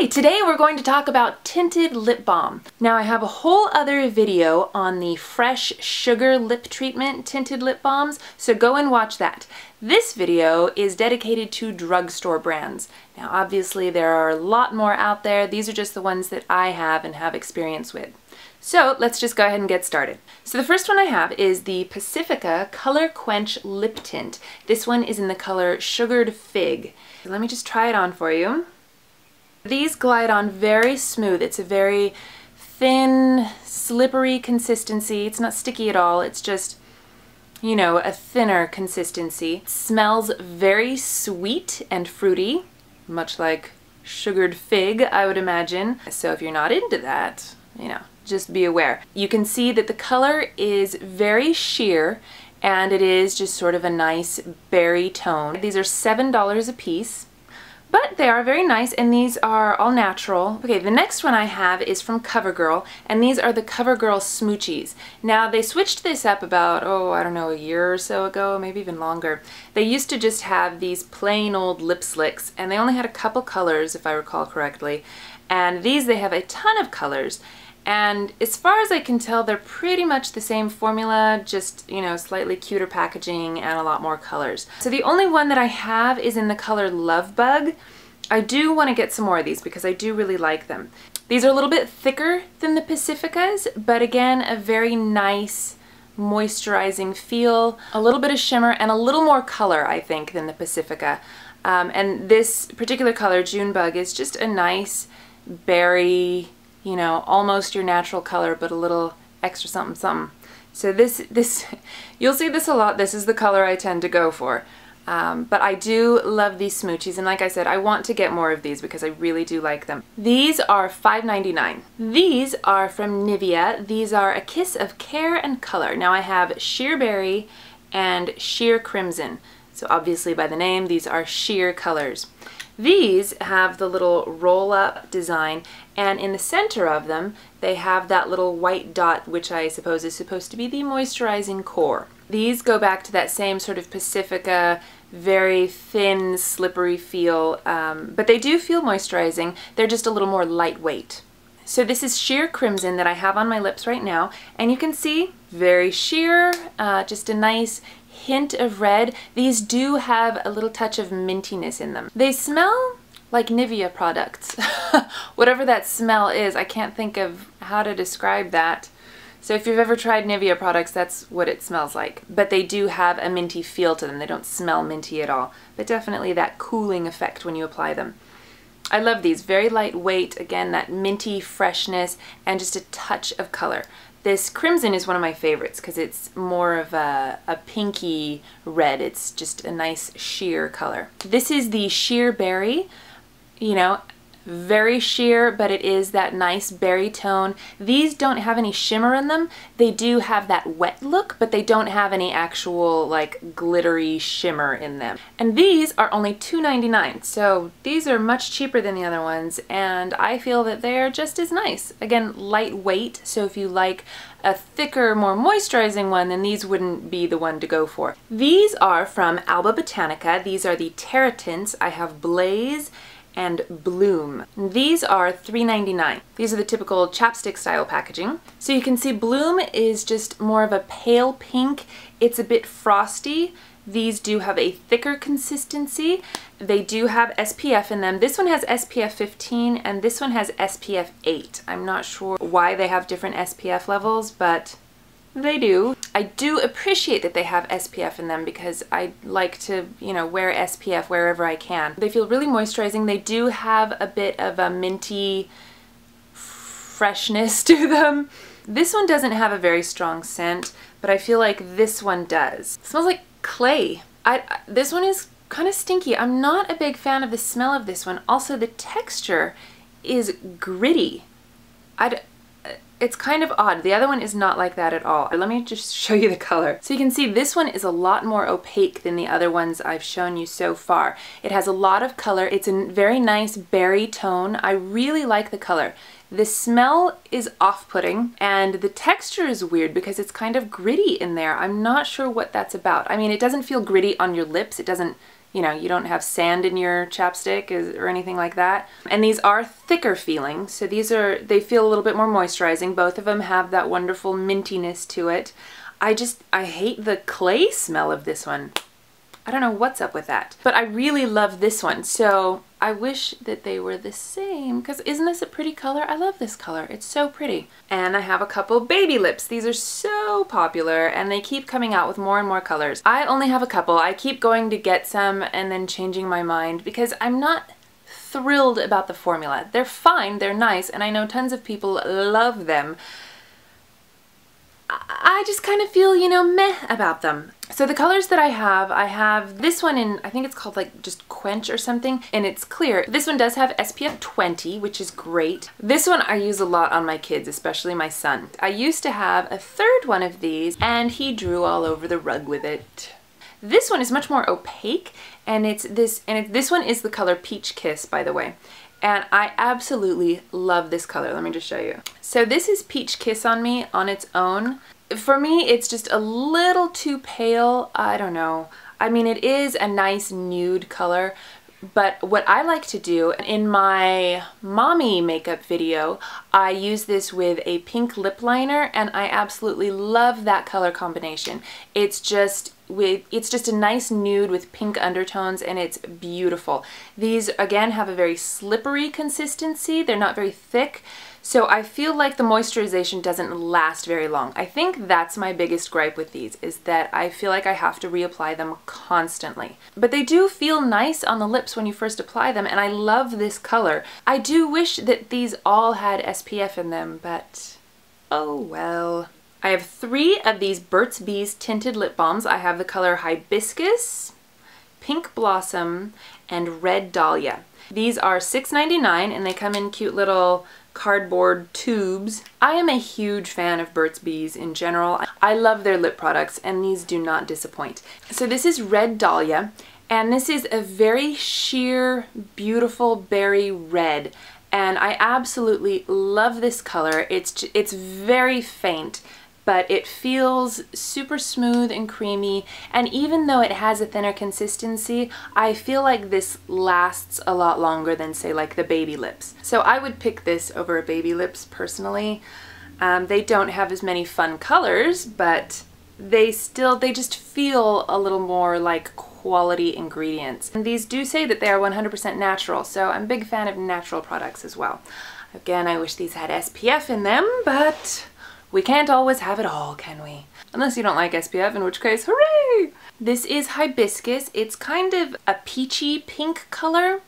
Hi, today we're going to talk about Tinted Lip Balm. Now I have a whole other video on the Fresh Sugar Lip Treatment Tinted Lip Balms, so go and watch that. This video is dedicated to drugstore brands. Now obviously there are a lot more out there. These are just the ones that I have and have experience with. So let's just go ahead and get started. So the first one I have is the Pacifica Color Quench Lip Tint. This one is in the color Sugared Fig. Let me just try it on for you. These glide on very smooth. It's a very thin, slippery consistency. It's not sticky at all. It's just, you know, a thinner consistency. It smells very sweet and fruity, much like sugared fig, I would imagine. So if you're not into that, you know, just be aware. You can see that the color is very sheer and it is just sort of a nice berry tone. These are $7 a piece. But they are very nice, and these are all natural. Okay, the next one I have is from CoverGirl, and these are the CoverGirl Smoochies. Now, they switched this up about, I don't know, a year or so ago, maybe even longer. They used to just have these plain old Lipslicks, and they only had a couple colors, if I recall correctly. And these, they have a ton of colors. And as far as I can tell, they're pretty much the same formula, just, you know, slightly cuter packaging and a lot more colors. So the only one that I have is in the color Love Bug. I do want to get some more of these because I do really like them. These are a little bit thicker than the Pacificas, but again, a very nice moisturizing feel, a little bit of shimmer, and a little more color, I think, than the Pacifica. And this particular color, June Bug, is just a nice berry, you know, almost your natural color, but a little extra something something. So this you'll see this a lot. This is the color I tend to go for. But I do love these Smoochies, and like I said, I want to get more of these because I really do like them. These are $5.99. These are from Nivea. These are A Kiss of Care and Color. Now I have Sheer Berry and Sheer Crimson. So obviously by the name, these are sheer colors. These have the little roll-up design, and in the center of them they have that little white dot, which I suppose is supposed to be the moisturizing core. These go back to that same sort of Pacifica, very thin, slippery feel, but they do feel moisturizing. They're just a little more lightweight. So this is Sheer Crimson that I have on my lips right now, and you can see very sheer, just a nice hint of red. These do have a little touch of mintiness in them. They smell like Nivea products. Whatever that smell is, I can't think of how to describe that. So if you've ever tried Nivea products, that's what it smells like. But they do have a minty feel to them. They don't smell minty at all, but definitely that cooling effect when you apply them. I love these. Very lightweight, again, that minty freshness and just a touch of color. This crimson is one of my favorites because it's more of a pinky red. It's just a nice sheer color. This is the Sheer Berry, you know, very sheer, but it is that nice berry tone. These don't have any shimmer in them. They do have that wet look, but they don't have any actual like glittery shimmer in them. And these are only $2.99, so these are much cheaper than the other ones, and I feel that they are just as nice. Again, lightweight, so if you like a thicker, more moisturizing one, then these wouldn't be the one to go for. These are from Alba Botanica. These are the Terra tints. I have Blaze and Bloom. These are $3.99. These are the typical chapstick style packaging. So you can see Bloom is just more of a pale pink. It's a bit frosty. These do have a thicker consistency. They do have SPF in them. This one has SPF 15 and this one has SPF 8. I'm not sure why they have different SPF levels, but they do. I do appreciate that they have SPF in them because I like to, you know, wear SPF wherever I can. They feel really moisturizing. They do have a bit of a minty freshness to them. This one doesn't have a very strong scent, but I feel like this one does. It smells like clay. This one is kind of stinky. I'm not a big fan of the smell of this one. Also, the texture is gritty. It's kind of odd. The other one is not like that at all. Let me just show you the color. So you can see this one is a lot more opaque than the other ones I've shown you so far. It has a lot of color. It's a very nice berry tone. I really like the color. The smell is off-putting and the texture is weird because it's kind of gritty in there. I'm not sure what that's about. I mean, it doesn't feel gritty on your lips. It doesn't you know, you don't have sand in your chapstick or anything like that. And these are thicker feeling, so they feel a little bit more moisturizing. Both of them have that wonderful mintiness to it. I hate the clay smell of this one. I don't know what's up with that, but I really love this one. So I wish that they were the same, because isn't this a pretty color? I love this color. It's so pretty. And I have a couple baby lips. These are so popular and they keep coming out with more and more colors. I only have a couple. I keep going to get some and then changing my mind because I'm not thrilled about the formula. They're fine, they're nice, and I know tons of people love them. I just kind of feel, you know, meh about them. So the colors that I have this one in, I think it's called like just Quench or something, and it's clear. This one does have SPF 20, which is great. This one I use a lot on my kids, especially my son. I used to have a third one of these and he drew all over the rug with it. This one is much more opaque, and this one is the color Peach Kiss, by the way. And I absolutely love this color. Let me just show you. So this is Peach Kiss on me on its own. For me, it's just a little too pale. I don't know. I mean, it is a nice nude color, but what I like to do, in my mommy makeup video, I use this with a pink lip liner, and I absolutely love that color combination. It's just a nice nude with pink undertones, and it's beautiful. These again have a very slippery consistency. They're not very thick, so I feel like the moisturization doesn't last very long. I think that's my biggest gripe with these, is that I feel like I have to reapply them constantly. But they do feel nice on the lips when you first apply them, and I love this color. I do wish that these all had SPF in them, but oh well. I have 3 of these Burt's Bees Tinted Lip Balms. I have the color Hibiscus, Pink Blossom, and Red Dahlia. These are $6.99 and they come in cute little cardboard tubes. I am a huge fan of Burt's Bees in general. I love their lip products and these do not disappoint. So this is Red Dahlia, and this is a very sheer, beautiful berry red. And I absolutely love this color. It's very faint, but it feels super smooth and creamy, and even though it has a thinner consistency, I feel like this lasts a lot longer than, say, like the baby lips. So I would pick this over a baby lips personally. They don't have as many fun colors, but they just feel a little more like quality ingredients. And these do say that they are 100% natural, so I'm a big fan of natural products as well. Again, I wish these had SPF in them, but we can't always have it all, can we? Unless you don't like SPF, in which case, hooray! This is Hibiscus. It's kind of a peachy pink color.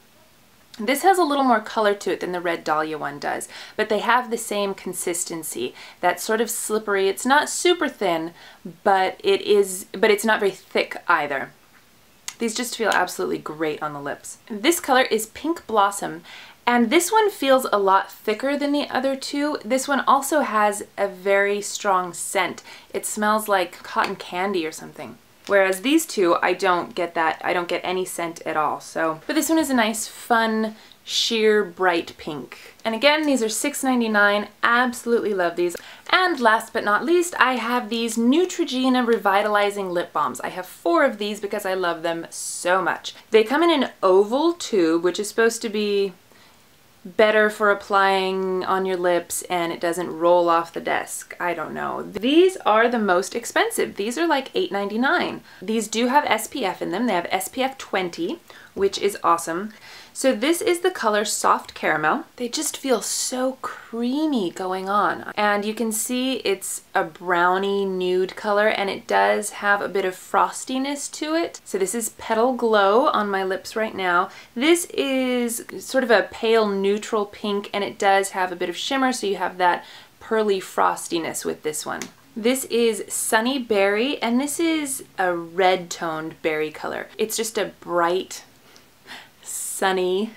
This has a little more color to it than the Red Dahlia one does, but they have the same consistency. That's sort of slippery. It's not super thin, but it's not very thick either. These just feel absolutely great on the lips. This color is Pink Blossom, and this one feels a lot thicker than the other two. This one also has a very strong scent. It smells like cotton candy or something. Whereas these two, I don't get that. I don't get any scent at all. So, but this one is a nice, fun, sheer, bright pink. And again, these are $6.99. Absolutely love these. And last but not least, I have these Neutrogena Revitalizing Lip Balms. I have 4 of these because I love them so much. They come in an oval tube, which is supposed to be better for applying on your lips and it doesn't roll off the desk. I don't know. These are the most expensive. These are like $8.99. These do have SPF in them. They have SPF 20, which is awesome. So this is the color Soft Caramel. They just feel so creamy going on. And you can see it's a brownie nude color, and it does have a bit of frostiness to it. So this is Petal Glow on my lips right now. This is sort of a pale neutral pink, and it does have a bit of shimmer, so you have that pearly frostiness with this one. This is Sunny Berry, and this is a red toned berry color. It's just a bright, sunny,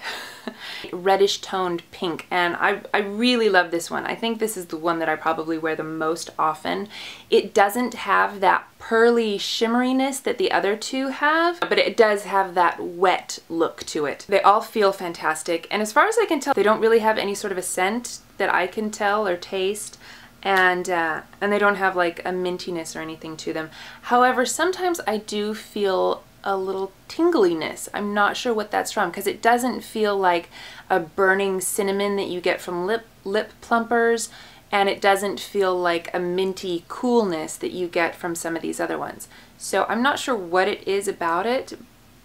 reddish toned pink, and I really love this one. I think this is the one that I probably wear the most often. It doesn't have that pearly shimmeriness that the other two have, but it does have that wet look to it. They all feel fantastic, and as far as I can tell, they don't really have any sort of a scent that I can tell or taste. And they don't have like a mintiness or anything to them. However, sometimes I do feel a little tingliness. I'm not sure what that's from because it doesn't feel like a burning cinnamon that you get from lip plumpers, and it doesn't feel like a minty coolness that you get from some of these other ones. So I'm not sure what it is about it,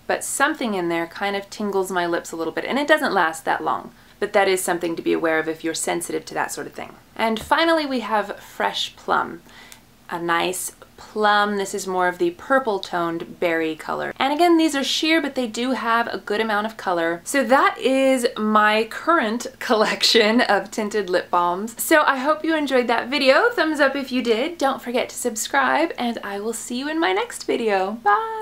but something in there kind of tingles my lips a little bit, and it doesn't last that long. But that is something to be aware of if you're sensitive to that sort of thing. And finally we have Fresh Plum. A nice plum. This is more of the purple toned berry color. And again, these are sheer, but they do have a good amount of color. So that is my current collection of tinted lip balms. So I hope you enjoyed that video. Thumbs up if you did. Don't forget to subscribe, and I will see you in my next video. Bye!